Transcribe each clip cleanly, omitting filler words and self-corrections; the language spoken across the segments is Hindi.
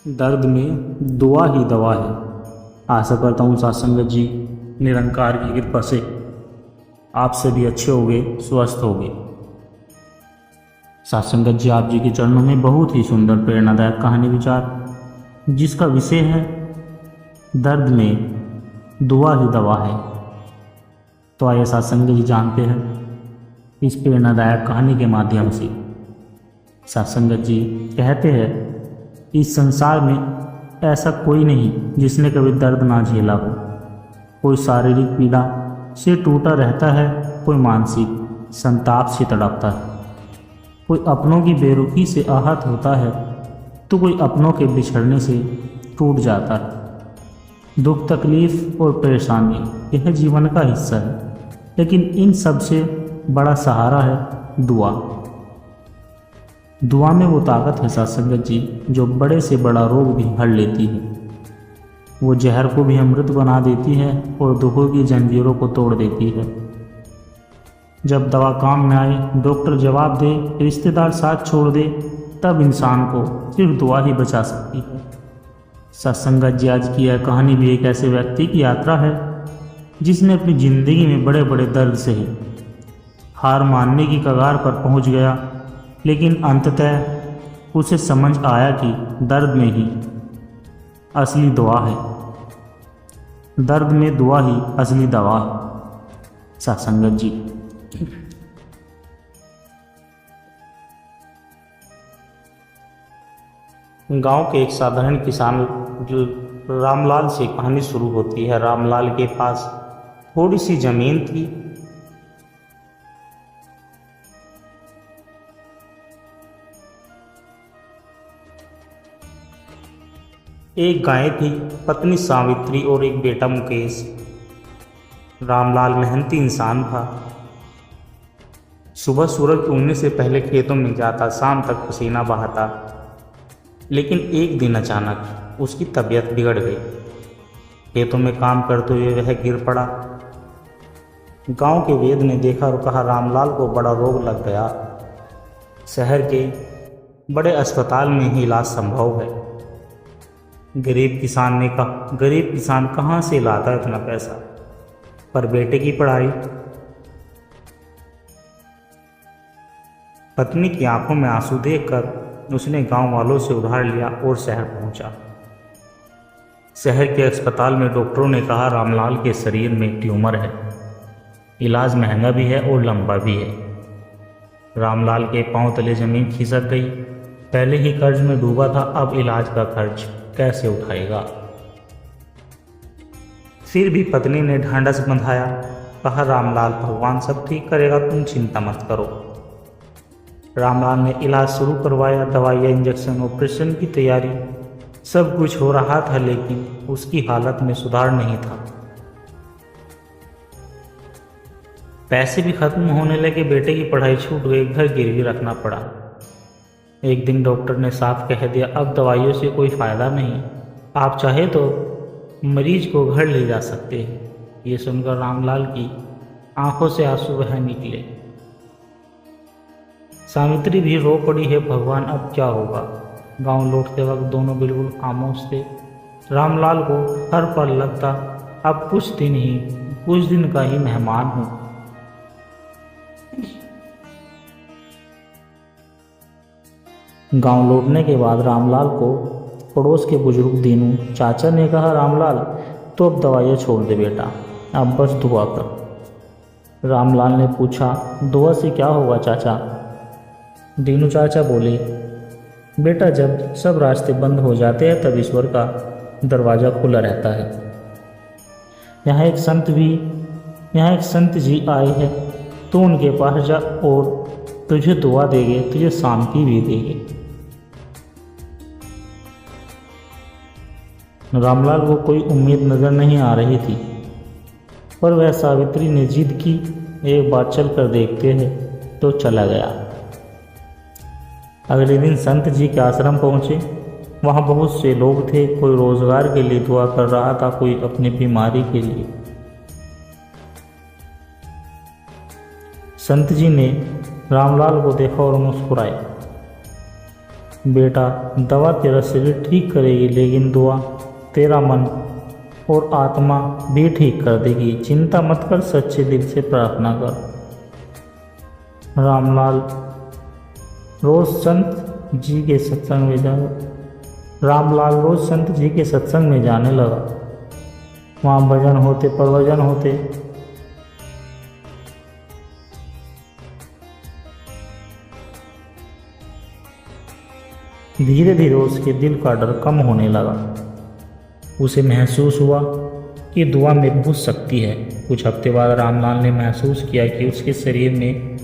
दर्द में दुआ ही दवा है। आशा करता हूँ सत्संगत जी निरंकार की कृपा से आप सभी अच्छे होंगे, स्वस्थ होंगे। सत्संगत जी आप जी के चरणों में बहुत ही सुंदर प्रेरणादायक कहानी विचार जिसका विषय है दर्द में दुआ ही दवा है। तो आइए सत्संगत जी जानते हैं इस प्रेरणादायक कहानी के माध्यम से। सत्संगत जी कहते हैं इस संसार में ऐसा कोई नहीं जिसने कभी दर्द ना झेला हो। कोई शारीरिक पीड़ा से टूटा रहता है, कोई मानसिक संताप से तड़पता है, कोई अपनों की बेरुखी से आहत होता है तो कोई अपनों के बिछड़ने से टूट जाता है। दुख, तकलीफ और परेशानी यह जीवन का हिस्सा है, लेकिन इन सब से बड़ा सहारा है दुआ। दुआ में वो ताकत है सत्संगत जी जो बड़े से बड़ा रोग भी हर लेती है। वो जहर को भी अमृत बना देती है और दुखों की जंजीरों को तोड़ देती है। जब दवा काम न आए, डॉक्टर जवाब दे, रिश्तेदार साथ छोड़ दे, तब इंसान को सिर्फ दुआ ही बचा सकती है। सत्संगत जी आज की यह कहानी भी एक ऐसे व्यक्ति की यात्रा है जिसने अपनी ज़िंदगी में बड़े बड़े दर्द सहे, हार मानने की कगार पर पहुंच गया, लेकिन अंततः उसे समझ आया कि दर्द में ही असली दुआ है। दर्द में दुआ ही असली दवा है। सत्संगत जी गांव के एक साधारण किसान रामलाल से कहानी शुरू होती है। रामलाल के पास थोड़ी सी जमीन थी। एक गाय थी, पत्नी सावित्री और एक बेटा मुकेश। रामलाल मेहनती इंसान था। सुबह सूरज उगने से पहले खेतों में जाता, शाम तक पसीना बहाता। लेकिन एक दिन अचानक उसकी तबीयत बिगड़ गई। खेतों में काम करते हुए वह गिर पड़ा। गांव के वैद्य ने देखा और कहा रामलाल को बड़ा रोग लग गया। शहर के बड़े अस्पताल में ही इलाज संभव है। गरीब किसान कहाँ से लाता इतना पैसा, पर बेटे की पढ़ाई। पत्नी की आंखों में आंसू देखकर उसने गांव वालों से उधार लिया और शहर पहुंचा। शहर के अस्पताल में डॉक्टरों ने कहा रामलाल के शरीर में ट्यूमर है, इलाज महंगा भी है और लंबा भी है। रामलाल के पांव तले जमीन खिसक गई। पहले ही कर्ज में डूबा था, अब इलाज का खर्च कैसे उठाएगा। फिर भी पत्नी ने ढांढस बंधाया, कहा रामलाल भगवान सब ठीक करेगा, तुम चिंता मत करो। रामलाल ने इलाज शुरू करवाया। दवाइयाँ, इंजेक्शन, ऑपरेशन की तैयारी, सब कुछ हो रहा था, लेकिन उसकी हालत में सुधार नहीं था। पैसे भी खत्म होने लगे, बेटे की पढ़ाई छूट गई, घर गिरवी रखना पड़ा। एक दिन डॉक्टर ने साफ कह दिया अब दवाइयों से कोई फ़ायदा नहीं, आप चाहे तो मरीज को घर ले जा सकते हैं। ये सुनकर रामलाल की आंखों से आंसू बह निकले। सावित्री भी रो पड़ी, है भगवान अब क्या होगा। गांव लौटते वक्त दोनों बिल्कुल खामोश थे। रामलाल को हर पल लगता अब कुछ दिन का ही मेहमान हूँ। गांव लौटने के बाद रामलाल को पड़ोस के बुजुर्ग दीनू चाचा ने कहा रामलाल तो अब दवाइयाँ छोड़ दे बेटा, अब बस दुआ कर। रामलाल ने पूछा दुआ से क्या होगा चाचा। दीनू चाचा बोले बेटा जब सब रास्ते बंद हो जाते हैं तब ईश्वर का दरवाज़ा खुला रहता है। यहाँ एक संत जी आए हैं, तो उनके पास जा और तुझे दुआ देंगे, तुझे शांति भी देंगे। रामलाल को कोई उम्मीद नजर नहीं आ रही थी, पर वह सावित्री ने जिद की एक बार चल कर देखते हैं, तो चला गया। अगले दिन संत जी के आश्रम पहुँचे। वहाँ बहुत से लोग थे, कोई रोजगार के लिए दुआ कर रहा था, कोई अपनी बीमारी के लिए। संत जी ने रामलाल को देखा और मुस्कुराए। बेटा, दवा तेरा शरीर ठीक करेगी, लेकिन दुआ तेरा मन और आत्मा भी ठीक कर देगी। चिंता मत कर, सच्चे दिल से प्रार्थना कर। रामलाल रोज संत जी के सत्संग में जा रामलाल रोज संत जी के सत्संग में जाने लगा। वहाँ भजन होते, प्रवचन होते। धीरे धीरे उसके दिल का डर कम होने लगा। उसे महसूस हुआ कि दुआ में बहुत शक्ति है। कुछ हफ्ते बाद रामलाल ने महसूस किया कि उसके शरीर में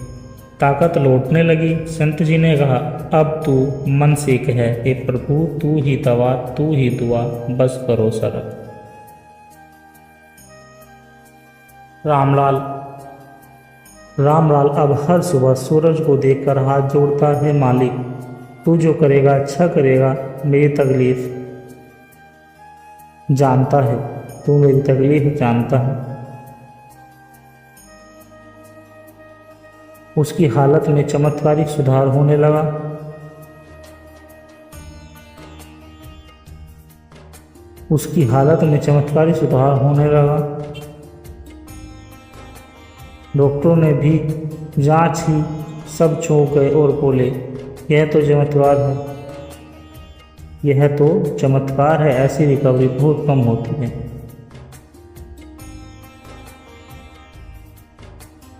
ताकत लौटने लगी। संत जी ने कहा, अब तू मन से कह, हे प्रभु तू ही दवा, तू ही दुआ, बस भरोसा रख। रामलाल अब हर सुबह सूरज को देखकर हाथ जोड़ता है, मालिक तू जो करेगा अच्छा करेगा। मेरी तकलीफ जानता है, तू मेरी तकलीफ जानता है। उसकी हालत में चमत्कारिक सुधार होने लगा। उसकी हालत में चमत्कारिक सुधार होने लगा। डॉक्टरों ने भी जांच ही, सब चौंक गए और बोले, यह तो चमत्कार है, यह तो चमत्कार है, ऐसी रिकवरी बहुत कम होती है।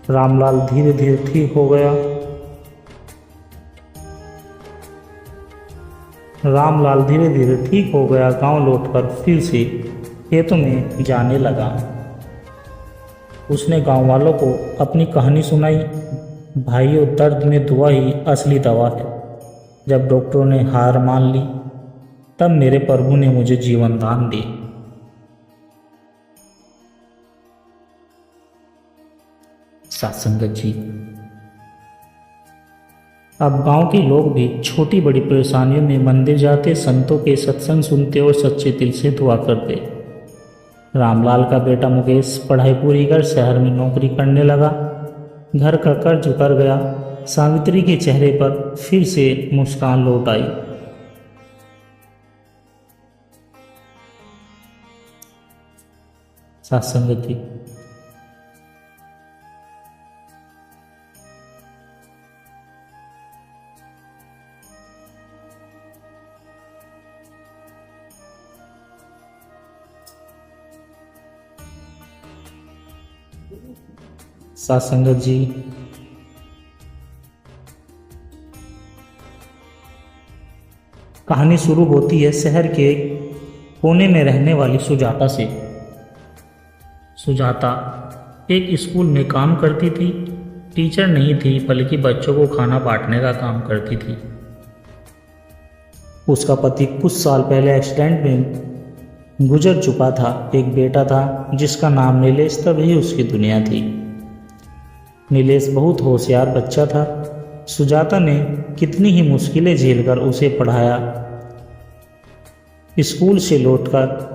रामलाल धीरे धीरे ठीक हो गया। रामलाल धीरे धीरे ठीक हो गया। गांव लौटकर फिर से खेतों में जाने लगा। उसने गांव वालों को अपनी कहानी सुनाई। भाइयों, दर्द में दुआ ही असली दवा है। जब डॉक्टरों ने हार मान ली, तब मेरे प्रभु ने मुझे जीवन दान दी। सत्संगत जी, अब गांव के लोग भी छोटी बड़ी परेशानियों में मंदिर जाते, संतों के सत्संग सुनते और सच्चे दिल से दुआ करते। रामलाल का बेटा मुकेश पढ़ाई पूरी कर शहर में नौकरी करने लगा। घर का कर्ज उतर गया। सावित्री के चेहरे पर फिर से मुस्कान लौट आई। सत्संगत जी, सत्संगत जी, कहानी शुरू होती है शहर के कोने में रहने वाली सुजाता से। सुजाता एक स्कूल में काम करती थी। टीचर नहीं थी, बल्कि बच्चों को खाना बांटने का काम करती थी। उसका पति कुछ साल पहले एक्सीडेंट में गुजर चुका था। एक बेटा था जिसका नाम नीलेश, तभी उसकी दुनिया थी। नीलेश बहुत होशियार बच्चा था। सुजाता ने कितनी ही मुश्किलें झेलकर उसे पढ़ाया। स्कूल से लौटकर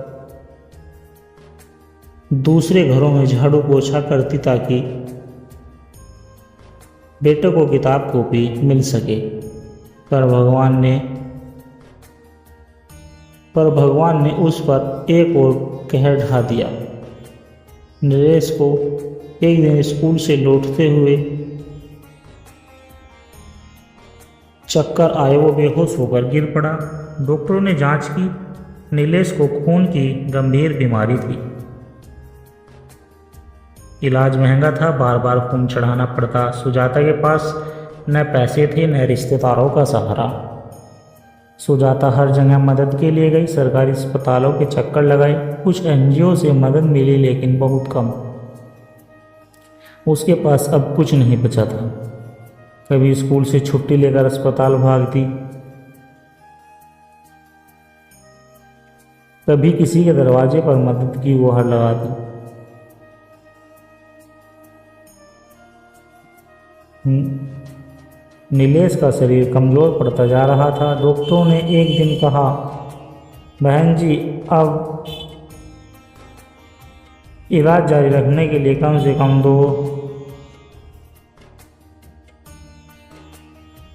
दूसरे घरों में झाड़ू पोछा करती ताकि बेटे को किताब कॉपी मिल सके। पर भगवान ने उस पर एक और कहर ढा दिया। नरेश को एक दिन स्कूल से लौटते हुए चक्कर आए। वो बेहोश होकर गिर पड़ा। डॉक्टरों ने जांच की। नीलेश को खून की गंभीर बीमारी थी। इलाज महंगा था, बार बार खून चढ़ाना पड़ता। सुजाता के पास न पैसे थे न रिश्तेदारों का सहारा। सुजाता हर जगह मदद के लिए गई, सरकारी अस्पतालों के चक्कर लगाए। कुछ एनजीओ से मदद मिली, लेकिन बहुत कम। उसके पास अब कुछ नहीं बचा था। कभी स्कूल से छुट्टी लेकर अस्पताल भागती, कभी किसी के दरवाजे पर मदद की गुहार लगाती। नीलेश का शरीर कमज़ोर पड़ता जा रहा था। डॉक्टरों ने एक दिन कहा, बहन जी, अब इलाज जारी रखने के लिए कम से कम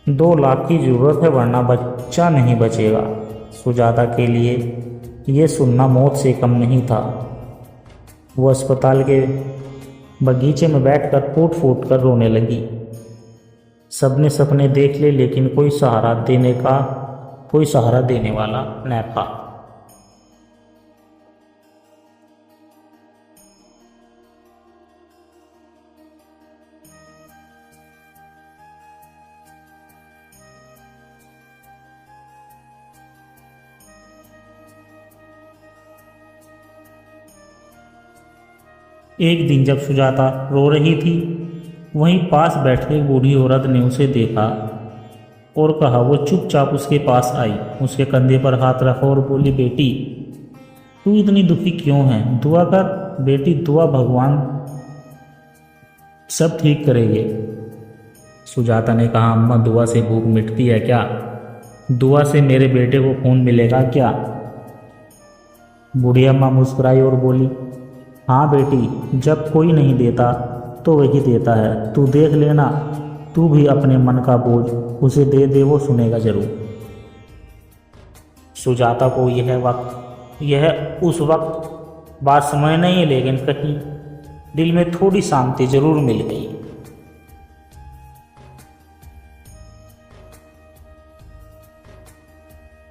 2 लाख की ज़रूरत है, वरना बच्चा नहीं बचेगा। सुजाता के लिए ये सुनना मौत से कम नहीं था। वो अस्पताल के बगीचे में बैठकर फूट फूट कर रोने लगी। सबने सपने देख ले, लेकिन कोई सहारा देने वाला न था। एक दिन जब सुजाता रो रही थी, वहीं पास बैठे एक बूढ़ी औरत ने उसे देखा और कहा। वो चुपचाप उसके पास आई, उसके कंधे पर हाथ रखा और बोली, बेटी तू इतनी दुखी क्यों है? दुआ कर बेटी, दुआ, भगवान सब ठीक करेंगे। सुजाता ने कहा, अम्मा दुआ से भूख मिटती है क्या? दुआ से मेरे बेटे को खून मिलेगा क्या? बूढ़ी अम्मा मुस्कुराई और बोली, हाँ बेटी, जब कोई नहीं देता तो वही देता है। तू देख लेना, तू भी अपने मन का बोझ उसे दे दे, वो सुनेगा जरूर। सुजाता को यह उस वक्त बात समझ नहीं, लेकिन कहीं दिल में थोड़ी शांति जरूर मिल गई।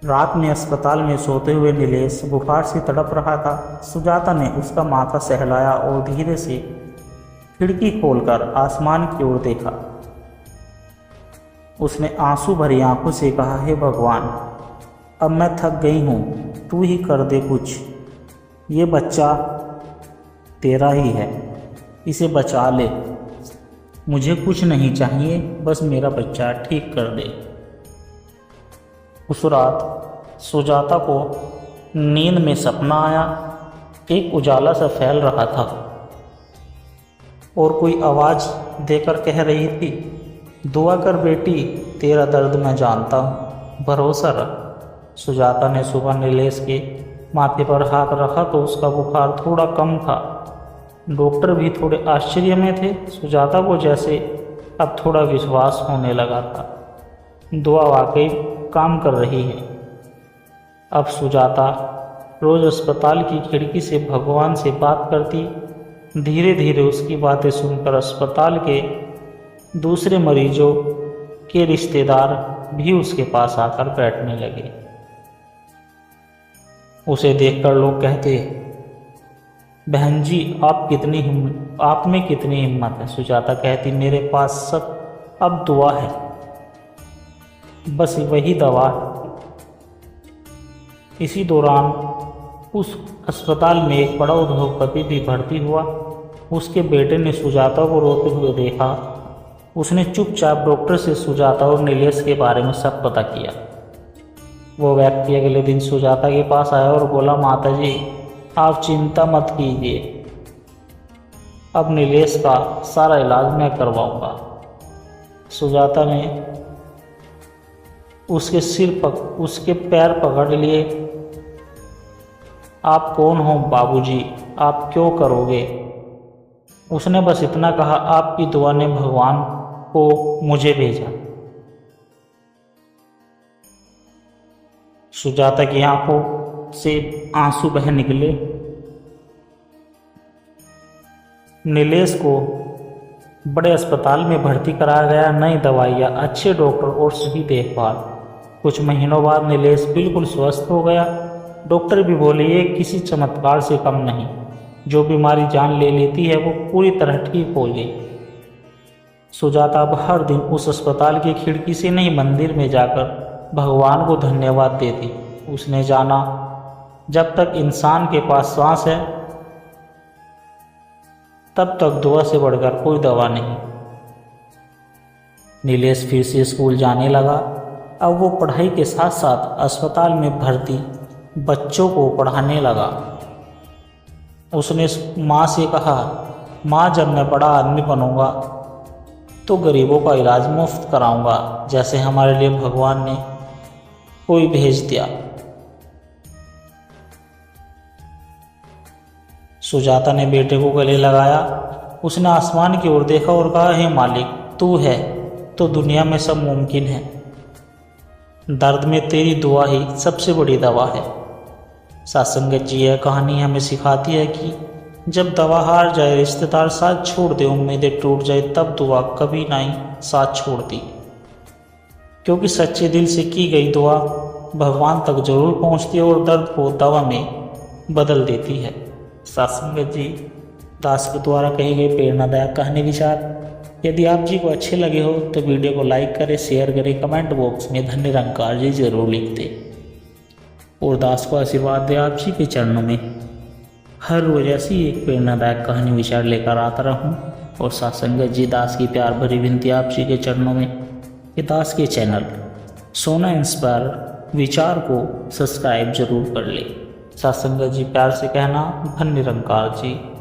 रात में अस्पताल में सोते हुए नीलेश बुखार से तड़प रहा था। सुजाता ने उसका माथा सहलाया और धीरे से खिड़की खोलकर आसमान की ओर देखा। उसने आंसू भरी आंखों से कहा, हे भगवान, अब मैं थक गई हूँ, तू ही कर दे कुछ। ये बच्चा तेरा ही है, इसे बचा ले। मुझे कुछ नहीं चाहिए, बस मेरा बच्चा ठीक कर दे। उस रात सुजाता को नींद में सपना आया। एक उजाला सा फैल रहा था और कोई आवाज़ देकर कह रही थी, दुआ कर बेटी, तेरा दर्द मैं जानता हूँ, भरोसा रख। सुजाता ने सुबह नीलेश के माथे पर हाथ रखा तो उसका बुखार थोड़ा कम था। डॉक्टर भी थोड़े आश्चर्य में थे। सुजाता को जैसे अब थोड़ा विश्वास होने लगा था, दुआ वाकई काम कर रही है। अब सुजाता रोज़ अस्पताल की खिड़की से भगवान से बात करती। धीरे धीरे उसकी बातें सुनकर अस्पताल के दूसरे मरीजों के रिश्तेदार भी उसके पास आकर बैठने लगे। उसे देखकर लोग कहते, बहन जी आप में कितनी हिम्मत है। सुजाता कहती, मेरे पास सब अब दुआ है, बस वही दवा है। इसी दौरान उस अस्पताल में एक बड़ा उद्योगपति भी भर्ती हुआ। उसके बेटे ने सुजाता को रोते हुए देखा। उसने चुपचाप डॉक्टर से सुजाता और नीलेश के बारे में सब पता किया। वो व्यक्ति अगले दिन सुजाता के पास आया और बोला, माता जी आप चिंता मत कीजिए, अब नीलेश का सारा इलाज मैं करवाऊंगा। सुजाता ने उसके पैर पकड़ लिए। आप कौन हो बाबूजी, आप क्यों करोगे? उसने बस इतना कहा, आपकी दुआ ने भगवान को मुझे भेजा। सुजाता की आंखों से आंसू बह निकले। नीलेश को बड़े अस्पताल में भर्ती कराया गया। नई दवाइयाँ, अच्छे डॉक्टर और सही देखभाल। कुछ महीनों बाद नीलेश बिल्कुल स्वस्थ हो गया। डॉक्टर भी बोले, ये किसी चमत्कार से कम नहीं, जो बीमारी जान ले लेती है वो पूरी तरह ठीक हो गई। सुजाता अब हर दिन उस अस्पताल की खिड़की से नहीं, मंदिर में जाकर भगवान को धन्यवाद देती। उसने जाना, जब तक इंसान के पास सांस है तब तक दुआ से बढ़कर कोई दवा नहीं। नीलेश फिर से स्कूल जाने लगा। अब वो पढ़ाई के साथ साथ अस्पताल में भर्ती बच्चों को पढ़ाने लगा। उसने माँ से कहा, माँ जब मैं बड़ा आदमी बनूंगा तो गरीबों का इलाज मुफ्त कराऊंगा, जैसे हमारे लिए भगवान ने कोई भेज दिया। सुजाता ने बेटे को गले लगाया। उसने आसमान की ओर देखा और कहा, हे मालिक, तू है तो दुनिया में सब मुमकिन है। दर्द में तेरी दुआ ही सबसे बड़ी दवा है। सत्संगत जी, यह कहानी हमें सिखाती है कि जब दवा हार जाए, रिश्तेदार साथ छोड़ दे, उम्मीदें टूट जाए, तब दुआ कभी नहीं साथ छोड़ती। क्योंकि सच्चे दिल से की गई दुआ भगवान तक जरूर पहुंचती है और दर्द को दवा में बदल देती है। सत्संगत जी, दास के द्वारा कही गई प्रेरणादायक कहानी विचार यदि आप जी को अच्छे लगे हो तो वीडियो को लाइक करें, शेयर करें, कमेंट बॉक्स में धन्य निरंकार जी जरूर लिख दें और दास को आशीर्वाद दे आप जी के चरणों में हर रोज ऐसी एक प्रेरणादायक कहानी विचार लेकर आता रहूं। और सत्संगत जी, दास की प्यार भरी विनती आप जी के चरणों में कि दास के चैनल सोना इंस्पायर विचार को सब्सक्राइब जरूर कर ले। सत्संगत जी, प्यार से कहना धन्य निरंकार जी।